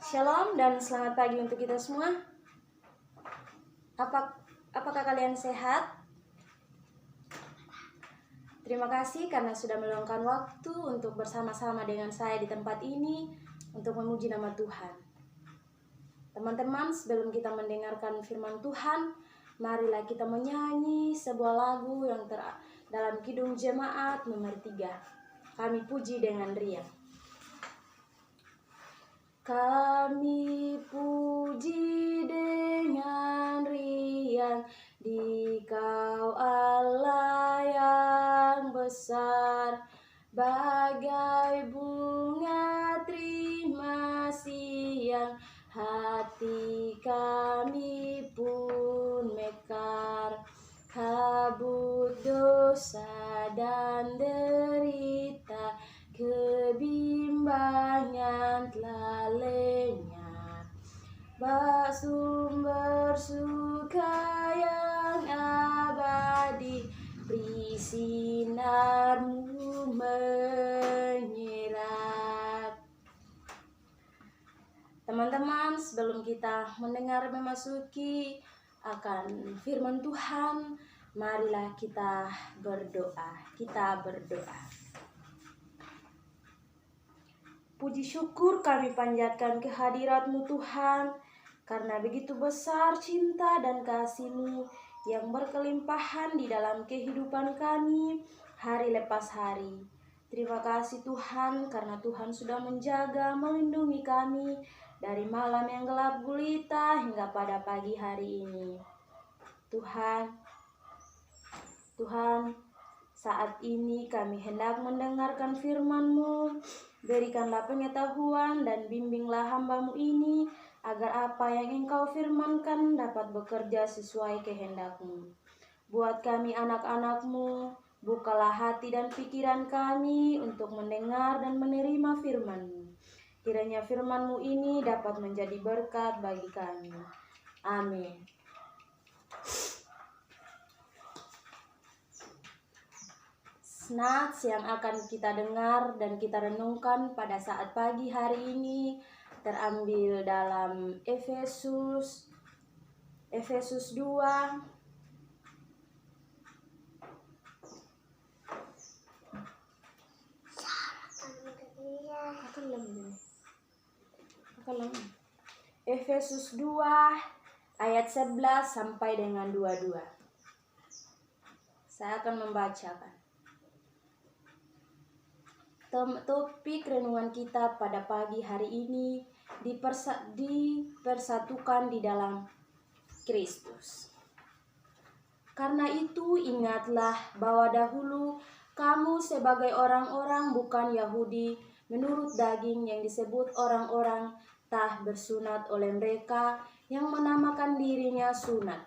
Shalom dan selamat pagi untuk kita semua. Apakah kalian sehat? Terima kasih karena sudah meluangkan waktu untuk bersama-sama dengan saya di tempat ini untuk memuji nama Tuhan. Teman-teman, sebelum kita mendengarkan firman Tuhan, marilah kita menyanyi sebuah lagu yang dalam Kidung Jemaat nomor 3. Kami puji dengan riang. Kami puji dengan riang Dikau Allah yang besar, bagai bunga terima siang, hati kami pun mekar. Kabut dosa dan derita, kebimbangan telah lenyap. Bak sumber suka yang abadi, beri sinarmu menyerap. Teman-teman, sebelum kita mendengar memasuki akan firman Tuhan, marilah kita berdoa. Puji syukur kami panjatkan kehadirat-Mu Tuhan, karena begitu besar cinta dan kasih-Mu yang berkelimpahan di dalam kehidupan kami hari lepas hari. Terima kasih Tuhan, karena Tuhan sudah menjaga, melindungi kami dari malam yang gelap gulita hingga pada pagi hari ini. Tuhan, saat ini kami hendak mendengarkan firman-Mu. Berikanlah pengetahuan dan bimbinglah hamba-Mu ini, agar apa yang Engkau firmankan dapat bekerja sesuai kehendak-Mu. Buat kami anak-anak-Mu, bukalah hati dan pikiran kami untuk mendengar dan menerima firman-Mu. Kiranya firman-Mu ini dapat menjadi berkat bagi kami. Amin. Nats yang akan kita dengar dan kita renungkan pada saat pagi hari ini terambil dalam Efesus 2 Efesus 2 ayat 11 sampai dengan 22. Saya akan membacakan. Topik renungan kita pada pagi hari ini dipersatukan di dalam Kristus. Karena itu ingatlah bahwa dahulu kamu sebagai orang-orang bukan Yahudi menurut daging yang disebut orang-orang tak bersunat oleh mereka yang menamakan dirinya sunat,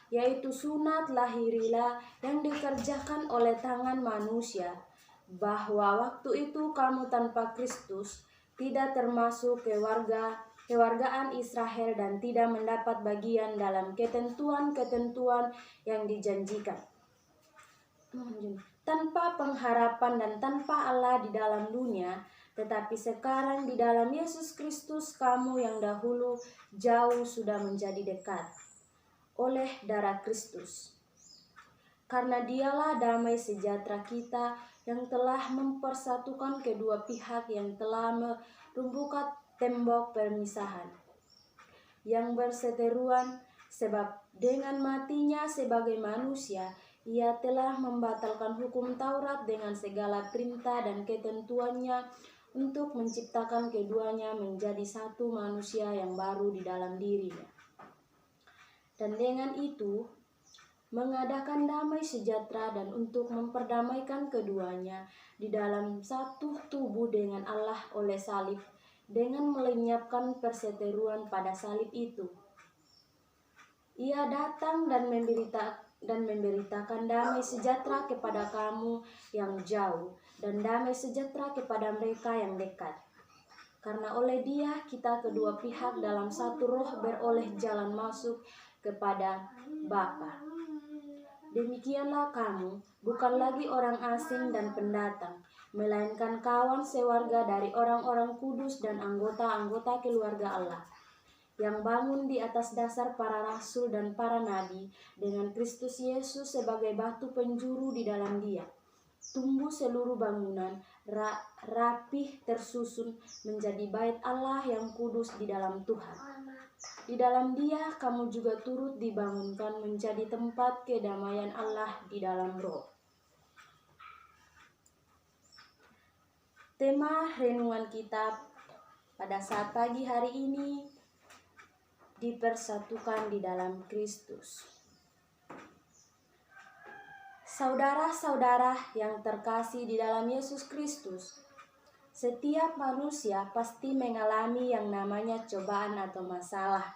yaitu sunat lahiriah yang dikerjakan oleh tangan manusia, bahwa waktu itu kamu tanpa Kristus tidak termasuk kewargaan Israel dan tidak mendapat bagian dalam ketentuan-ketentuan yang dijanjikan, tanpa pengharapan dan tanpa Allah di dalam dunia. Tetapi sekarang di dalam Yesus Kristus kamu yang dahulu jauh sudah menjadi dekat oleh darah Kristus. Karena Dialah damai sejahtera kita yang telah mempersatukan kedua pihak yang telah merumbuhkan tembok permisahan yang berseteruan, sebab dengan matinya sebagai manusia Ia telah membatalkan hukum Taurat dengan segala perintah dan ketentuannya untuk menciptakan keduanya menjadi satu manusia yang baru di dalam dirinya, dan dengan itu mengadakan damai sejahtera, dan untuk memperdamaikan keduanya di dalam satu tubuh dengan Allah oleh salib, dengan melenyapkan perseteruan pada salib itu. Ia datang dan memberitakan damai sejahtera kepada kamu yang jauh, dan damai sejahtera kepada mereka yang dekat. Karena oleh Dia kita kedua pihak dalam satu roh beroleh jalan masuk kepada Bapa. Demikianlah kamu, bukan lagi orang asing dan pendatang, melainkan kawan sewarga dari orang-orang kudus dan anggota-anggota keluarga Allah, yang bangun di atas dasar para rasul dan para nabi, dengan Kristus Yesus sebagai batu penjuru di dalam Dia. Tumbuh seluruh bangunan, rapih tersusun menjadi bait Allah yang kudus di dalam Tuhan. Di dalam Dia kamu juga turut dibangunkan menjadi tempat kedamaian Allah di dalam Roh. Tema renungan kita pada saat pagi hari ini, dipersatukan di dalam Kristus. Saudara-saudara yang terkasih di dalam Yesus Kristus, setiap manusia pasti mengalami yang namanya cobaan atau masalah.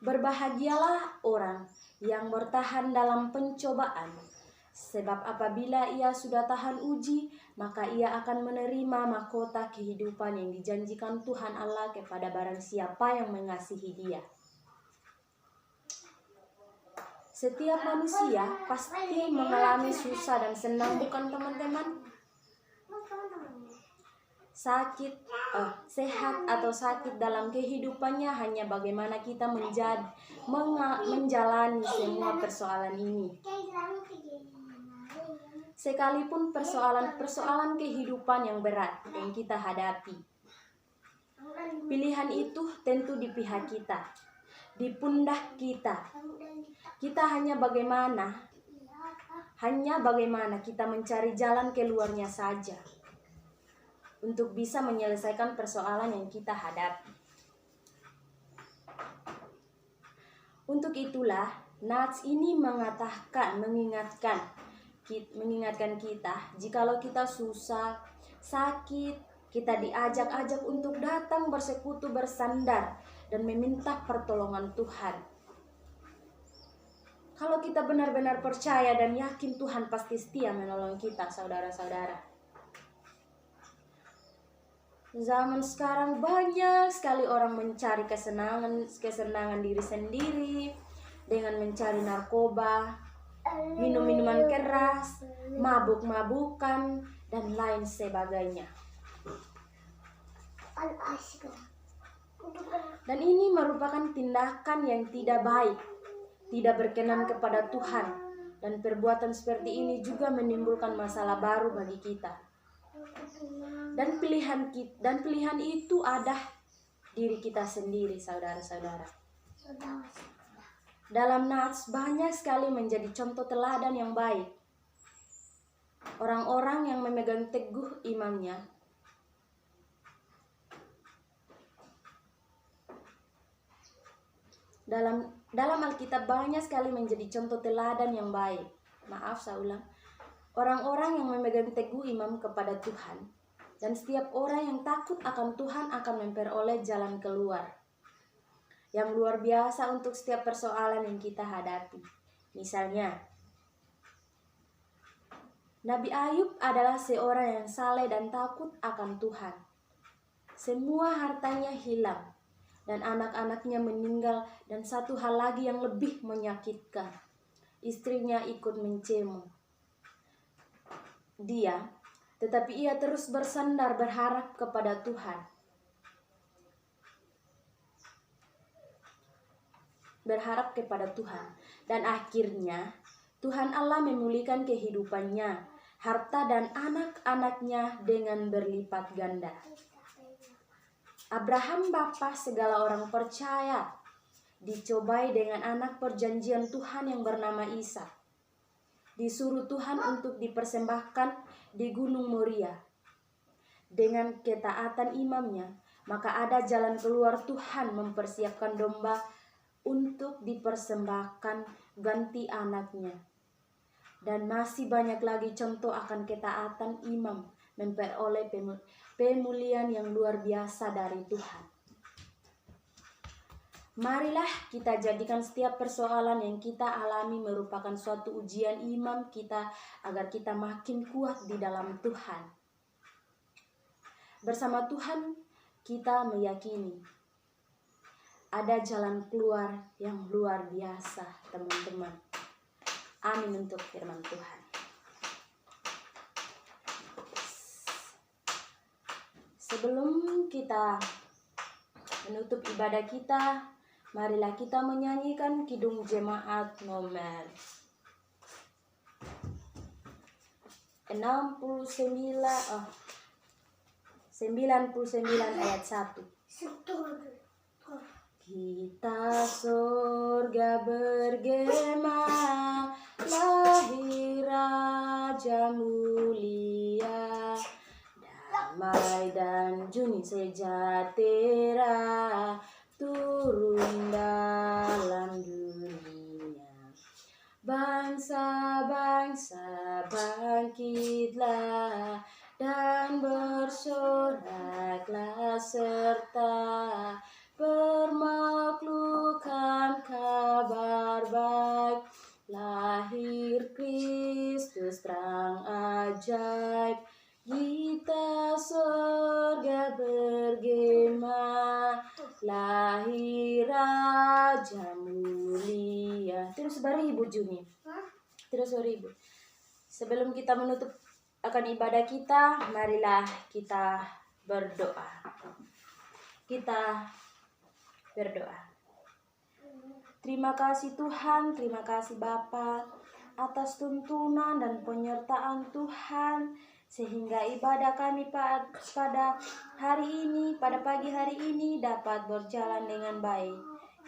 Berbahagialah orang yang bertahan dalam pencobaan, sebab apabila ia sudah tahan uji, maka ia akan menerima mahkota kehidupan yang dijanjikan Tuhan Allah kepada barang siapa yang mengasihi Dia. Setiap manusia pasti mengalami susah dan senang, bukan teman-teman? Sehat atau sakit dalam kehidupannya hanya bagaimana kita menjalani semua persoalan ini. Sekalipun persoalan kehidupan yang berat yang kita hadapi, pilihan itu tentu di pihak kita, di pundak kita. Kita hanya bagaimana kita mencari jalan keluarnya saja untuk bisa menyelesaikan persoalan yang kita hadapi. Untuk itulah nats ini mengingatkan kita, jikalau kita susah, sakit, kita diajak-ajak untuk datang bersekutu, bersandar dan meminta pertolongan Tuhan. Kalau kita benar-benar percaya dan yakin, Tuhan pasti setia menolong kita, saudara-saudara. Zaman sekarang banyak sekali orang mencari kesenangan diri sendiri dengan mencari narkoba, minum-minuman keras, mabuk-mabukan, dan lain sebagainya. Dan ini merupakan tindakan yang tidak baik, tidak berkenan kepada Tuhan, dan perbuatan seperti ini juga menimbulkan masalah baru bagi kita. Dan pilihan itu ada diri kita sendiri, saudara-saudara. Dalam nats banyak sekali menjadi contoh teladan yang baik. Orang-orang yang memegang teguh imannya. Dalam Alkitab banyak sekali menjadi contoh teladan yang baik. Orang-orang yang memegang teguh iman kepada Tuhan, dan setiap orang yang takut akan Tuhan akan memperoleh jalan keluar yang luar biasa untuk setiap persoalan yang kita hadapi. Misalnya, Nabi Ayub adalah seorang yang saleh dan takut akan Tuhan. Semua hartanya hilang dan anak-anaknya meninggal, dan satu hal lagi yang lebih menyakitkan, istrinya ikut mencemu dia, tetapi ia terus bersandar berharap kepada Tuhan. Dan akhirnya Tuhan Allah memulihkan kehidupannya, harta dan anak-anaknya dengan berlipat ganda. Abraham, bapa segala orang percaya, dicobai dengan anak perjanjian Tuhan yang bernama Ishak. Disuruh Tuhan untuk dipersembahkan di Gunung Moria. Dengan ketaatan imamnya, maka ada jalan keluar. Tuhan mempersiapkan domba untuk dipersembahkan ganti anaknya. Dan masih banyak lagi contoh akan ketaatan imam memperoleh pemulihan yang luar biasa dari Tuhan. Marilah kita jadikan setiap persoalan yang kita alami merupakan suatu ujian iman kita, agar kita makin kuat di dalam Tuhan. Bersama Tuhan kita meyakini ada jalan keluar yang luar biasa, teman-teman. Amin untuk firman Tuhan. Sebelum kita menutup ibadah kita, marilah kita menyanyikan Kidung Jemaat nomor 99 ayat 1. Kita sorga bergema, lahir Raja mulia, damai dan juni sejahtera turun dalam dunia. Bangsa-bangsa bangkitlah dan bersoraklah serta permaklukkan kabar baik, lahir Kristus terang ajaib. Kita sorga bergema, lahir Raja mulia. Terus beribu Juni. Terus beribu. Sebelum kita menutup akan ibadah kita, marilah kita berdoa. Kita berdoa. Terima kasih Tuhan, terima kasih Bapa atas tuntunan dan penyertaan Tuhan, sehingga ibadah kami pada hari ini, pada pagi hari ini dapat berjalan dengan baik.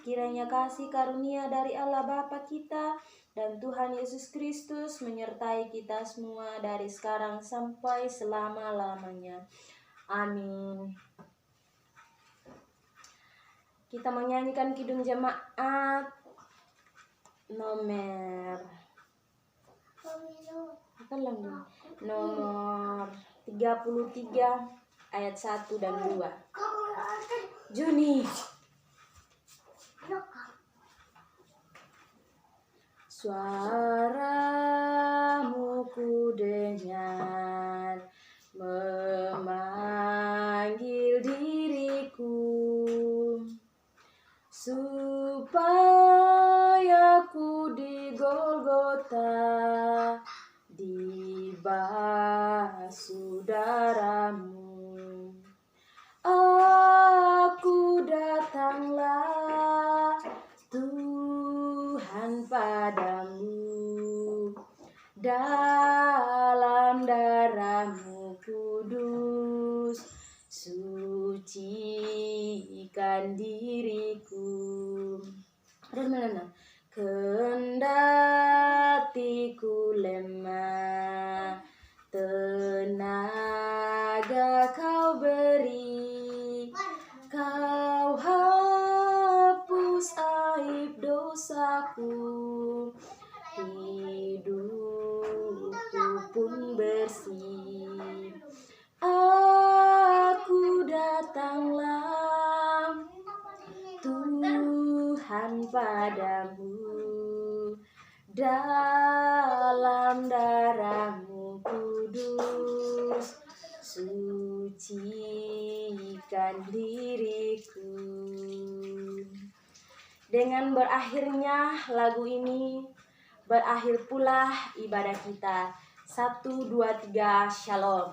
Kiranya kasih karunia dari Allah Bapa kita dan Tuhan Yesus Kristus menyertai kita semua dari sekarang sampai selama-lamanya. Amin. Kita menyanyikan Kidung Jemaat nomor 33 ayat 1 dan 2. Juni. Suaramu ku dengar memanggil diriku, supaya ku di Golgota dibasuh darahmu. Aku datanglah Tuhan padamu, dalam darahmu kudus sucikan diriku. Kendati ku lemah, tenaga kau beri, kau hapus aib dosaku, hidupku pun bersih. Aku datanglah Tuhan padamu, dalam darahmu kudus sucikan diriku. Dengan berakhirnya lagu ini, berakhir pula ibadah kita. 1, 2, 3, Shalom.